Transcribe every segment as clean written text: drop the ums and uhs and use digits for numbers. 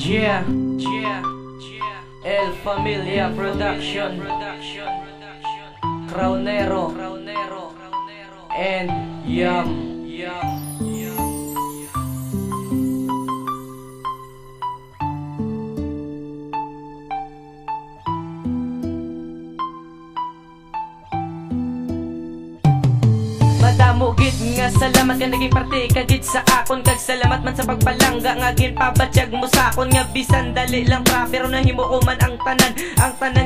Yeah, El Familia Production, Crownero, and Yum. Madamo gid nga salamat ka naging parte kagid sa akon, kag salamat man sa pagpalangga nga ginpabatyag mo sa akon, nga bisan dali lang pra pero nahimo ko man ang tanan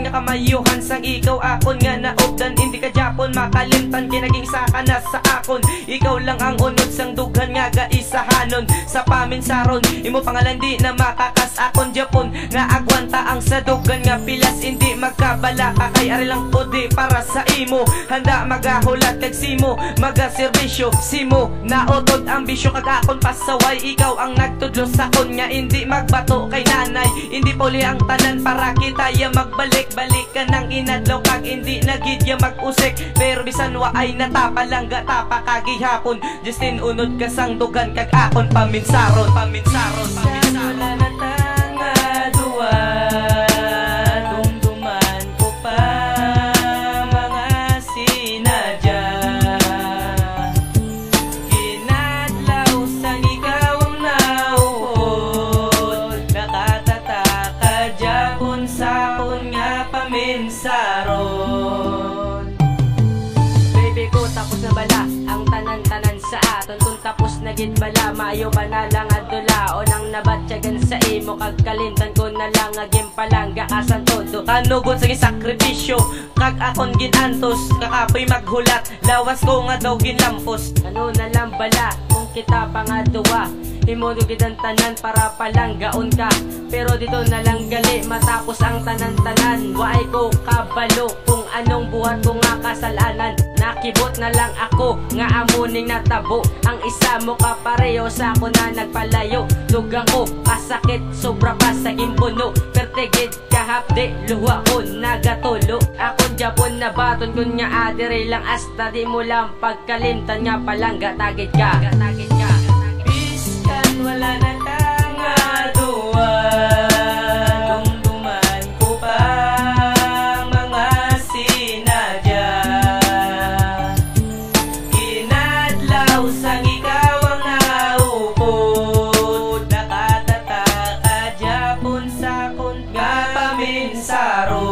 nga kamayuhan sang ikaw akon nga naobdan hindi ka Japon makalimtan kinaging saka na sa akon. Ikaw lang ang unod sang dughan nga gaisahanon sa paminsaron, imo pangalan di na makakas akon Japon nga agwanta ang sa dughan nga pilas hindi magkabala ka kay ari lang pudi para sa imo handa magahulat kag simo magaserbisyo simo naotod ang bisyo kag akon pasaway. Ikaw ang nagtudlo sa kon nga hindi magbato kay nanay hindi puli ang tanan para kita ya magbalik-balik ka nang inadlaw kag hindi nagid ya mag-usik pero bisan wa ay natapalangga tapa kagihapon Justin unod ka sang dugan kag akon paminsaron wala na tanga duwa dumduman ko pa mga sinadya kinadlaw sang ikaw ang nauhod nakatataka Japon sa kon nga paminsaron. Baby ko tapos na bala ang tanan-tanan sa aton kung tapos na gid bala maayo ba na lang adula o nang nabatyagan sa imo kag kalimtan ko na lang agim palangga asan todo kanugon sa sakripisyo kag akon ginantos kakapoy maghulat lawas ko nga daw ginlampos ano na lang bala kung kita pa nga duwa imo gid ang tanan para palanggaon ka pero dito na lang gali matapos ang tanan-tanan waay ko kabalo kung anong buhat ko nga kasalanan nakibot na lang ako nga amuning natabo ang isa mo ka pareho sa ako na nagpalayo lugang ko kasakit sobra pa sa imbuno pertegid kahapde luha ko nagatulo akon Japon na baton kun nga adire lang hasta di mo lang pagkalimtan nga palangga tagid ka biskan wala na tanga duwa dumduman ko pa mga sinadya kinadlaw sang ikaw ang naupod nakatataka Japon sa kon nga paminsaron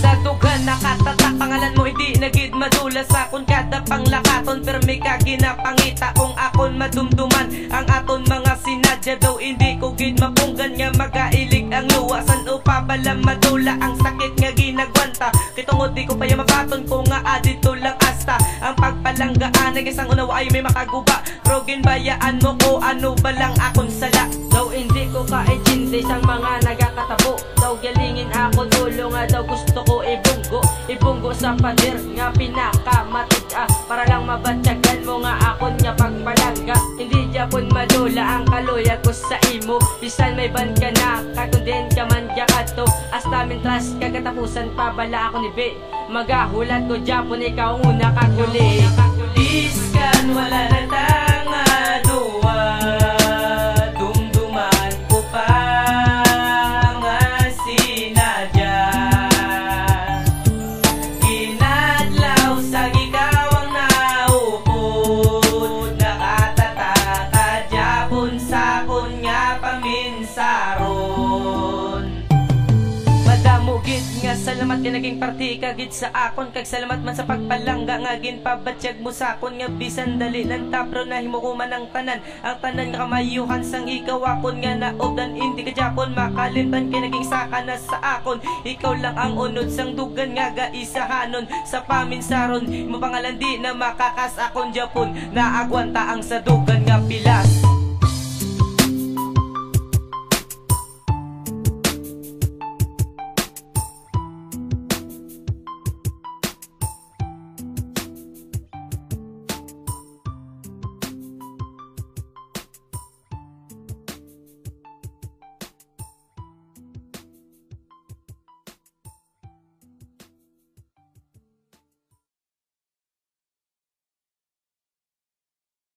sa dughan nakatatak pangalan mo hindi nagid madula sa kon kada panglakaton pero may kaginapangita kung akon madumduman ang aton mga sinadya daw hindi ko gid mapunggan nga magailig ang luwasan upabala madula ang sakit nga ginagwanta kitungod di ko pa mabaton ko nga adito lang asta ang pagpalanggaan ng isang unawa ay may makaguba pero ginbayaan mo ko ano ba lang akon sala daw hindi ko kaintindi sang mga nagakatabo daw galingin ako dulo nga daw gusto ko ibunggo sa pader nga pinakamatig para lang mabatyagan mo nga akon nga pagpalangga hindi Japon madula ang kaluya ko sa imo bisan may ban ka na katundin ka man yakato hasta mintras kagatapusan pa bala ako ni be magahulat ko Japon ikaw ang una kakuli iskan wala na tanga duwa dumduman ko pa mga sinadya kinadlaw sang ikaw ang naupod nakatataka Japon sa kon nga paminsaron. Madamo gid nga salamat ka naging parte kagid sa akon kag salamat man sa pagpalangga nga ginpabatyag mo sa akon nga bisan dali lang tapro nahimo ko man ang tanan nga kamayuhan sang ikaw akon nga naobdan hindi ka Japon makalimtan kay naging saka na sa akon. Ikaw lang ang unod sang dugan nga gaisahanon sa paminsaron mo pangalan di na makakas akon Japon na agwanta ang sa dugan nga pilas.